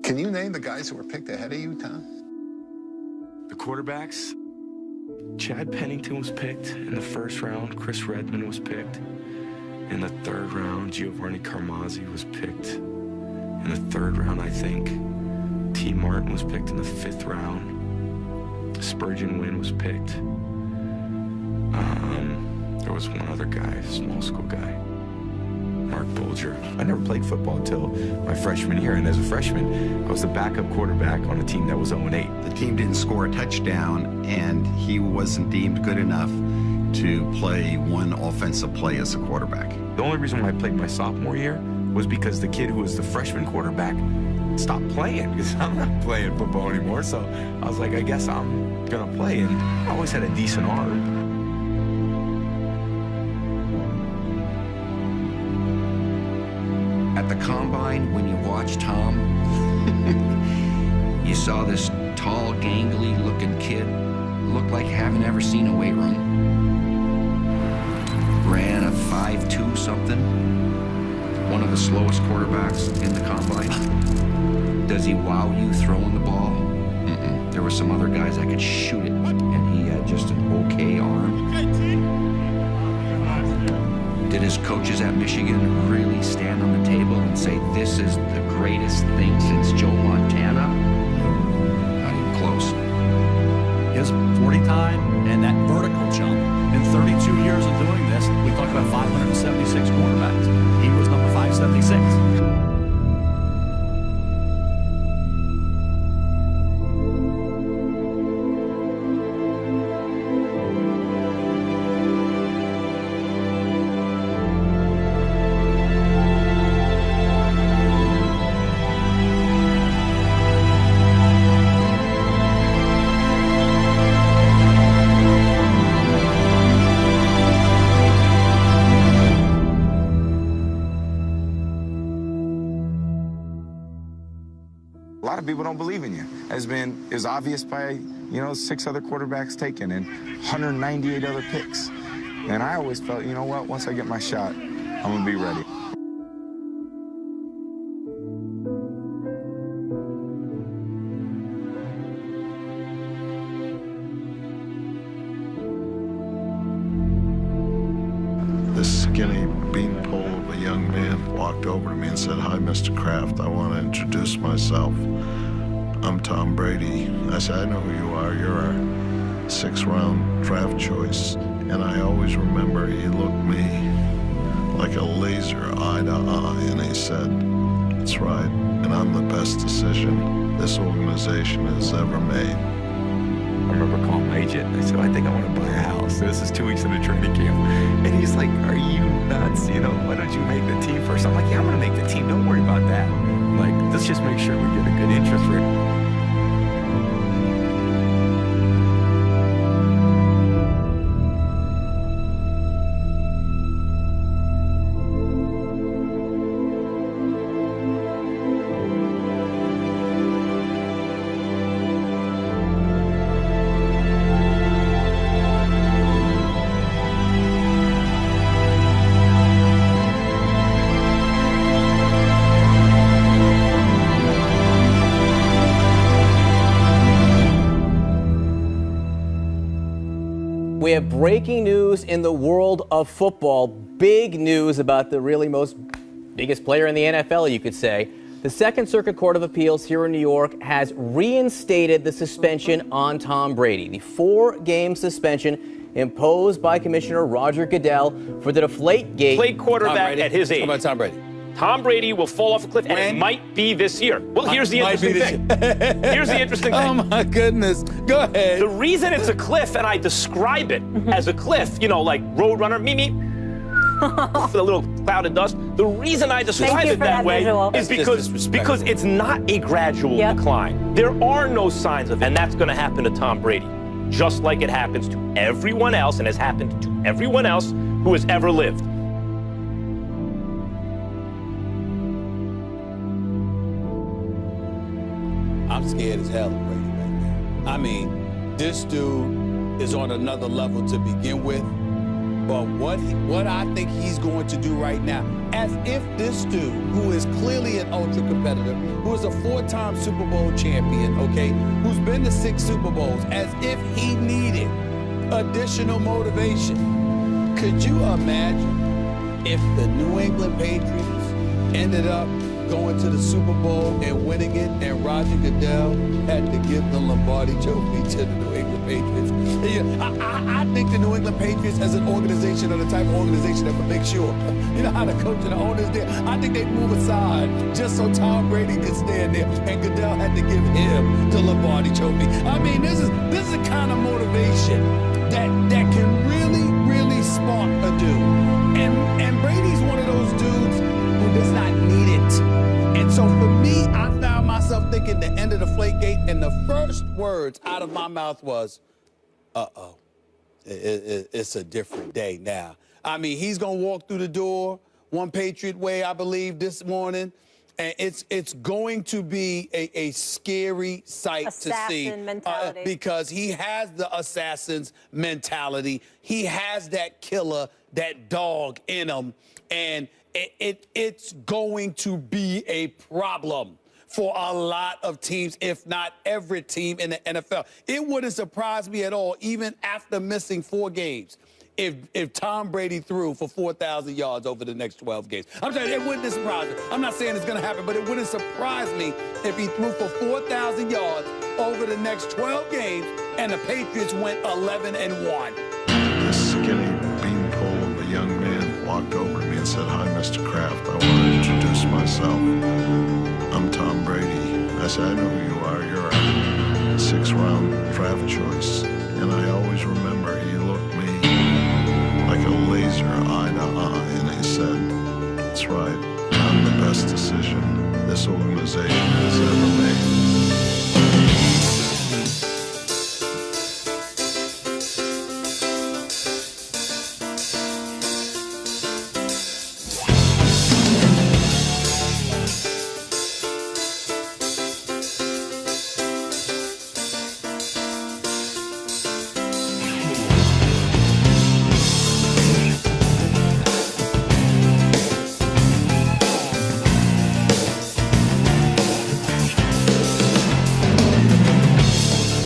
Can you name the guys who were picked ahead of you, Tom? The quarterbacks, Chad Pennington was picked in the first round. Chris Redman was picked. In the third round, Giovanni Carmazzi was picked. In the third round, I think, T. Martin was picked in the fifth round. Spurgeon Wynn was picked. There was one other guy, small school guy, Mark Bolger. I never played football until my freshman year, and as a freshman, I was the backup quarterback on a team that was 0-8. The team didn't score a touchdown, and he wasn't deemed good enough to play one offensive play as a quarterback. The only reason why I played my sophomore year was because the kid who was the freshman quarterback stopped playing, because I'm not playing football anymore. So I was like, I guess I'm gonna play, and I always had a decent arm. At the combine, when you watch Tom, you saw this tall, gangly looking kid, looked like haven't ever seen a weight room. Ran a 5.2 something, one of the slowest quarterbacks in the combine. Does he wow you throwing the ball? Mm-mm. There were some other guys that could shoot it, and he had just an okay arm. Did his coaches at Michigan really stand on the table and say, this is the greatest thing since Joe Montana? Not even close. His 40 time and that vertical jump in 32 years of doing this, we talked about 576 quarterbacks. He was number 576. A lot of people don't believe in you. It was obvious by, 6 other quarterbacks taken and 198 other picks. And I always felt, you know what, once I get my shot, I'm gonna be ready. This skinny beanpole of a young man walked over to me and said, "Hi, Mr. Kraft. I want to introduce myself. I'm Tom Brady." I said, "I know who you are. You're our 6th-round draft choice." And I always remember he looked me like a laser eye to eye, and he said, "That's right, and I'm the best decision this organization has ever made." I remember calling my agent. I said, I think I want to buy a house. This is 2 weeks into training camp. And he's like, are you nuts? Why don't you make the team first? I'm like, yeah, I'm going to make the team. Don't worry about that. Like, let's just make sure we get a good interest rate. We have breaking news in the world of football. Big news about the really biggest player in the NFL, you could say. The Second Circuit Court of Appeals here in New York has reinstated the suspension on Tom Brady. The 4-game suspension imposed by Commissioner Roger Goodell for the Deflategate. Played quarterback at his age. How about Tom Brady? Tom Brady will fall off a cliff, and it might be this year. Well, here's the interesting thing. Here's the interesting thing. Oh, my goodness. Go ahead. The reason it's a cliff, and I describe it as a cliff, like Roadrunner, with a little cloud of dust. The reason I describe it that way is because it's not a gradual decline. There are no signs of it, and that's going to happen to Tom Brady, just like it happens to everyone else and has happened to everyone else who has ever lived. I'm scared as hell of Brady right now. I mean, this dude is on another level to begin with. But what I think he's going to do right now, as if this dude, who is clearly an ultra competitor, who is a 4-time Super Bowl champion, okay, who's been to 6 Super Bowls, as if he needed additional motivation. Could you imagine if the New England Patriots ended up going to the Super Bowl and winning it, and Roger Goodell had to give the Lombardi Trophy to the New England Patriots? I think the New England Patriots as an organization are the type of organization that would make sure, you know how the coach and the owners there, I think they'd move aside just so Tom Brady could stand there, and Goodell had to give him the Lombardi Trophy. I mean, this is the kind of motivation that can really spark a dude. And Brady's one of those dudes who does not need it. And so for me, I found myself thinking the end of the Deflategate, and the first words out of my mouth was, uh-oh, it's a different day now. I mean, he's going to walk through the door one Patriot way, I believe, this morning. And it's going to be a scary sight to see because he has the assassin's mentality. He has that killer, that dog in him. And it's going to be a problem for a lot of teams, if not every team in the NFL. It wouldn't surprise me at all, even after missing 4 games, if Tom Brady threw for 4,000 yards over the next 12 games. I'm saying it wouldn't surprise me. I'm not saying it's going to happen, but it wouldn't surprise me if he threw for 4,000 yards over the next 12 games and the Patriots went 11-1. This skinny beanpole of a young man walked over to me and said, "Hi, Mr. Kraft. I want to introduce myself. I'm Tom Brady." I said, "I know who you are. You're a 6th-round draft choice." And I always remember he looked me like a laser, eye to eye, and he said, "That's right. I'm the best decision this organization has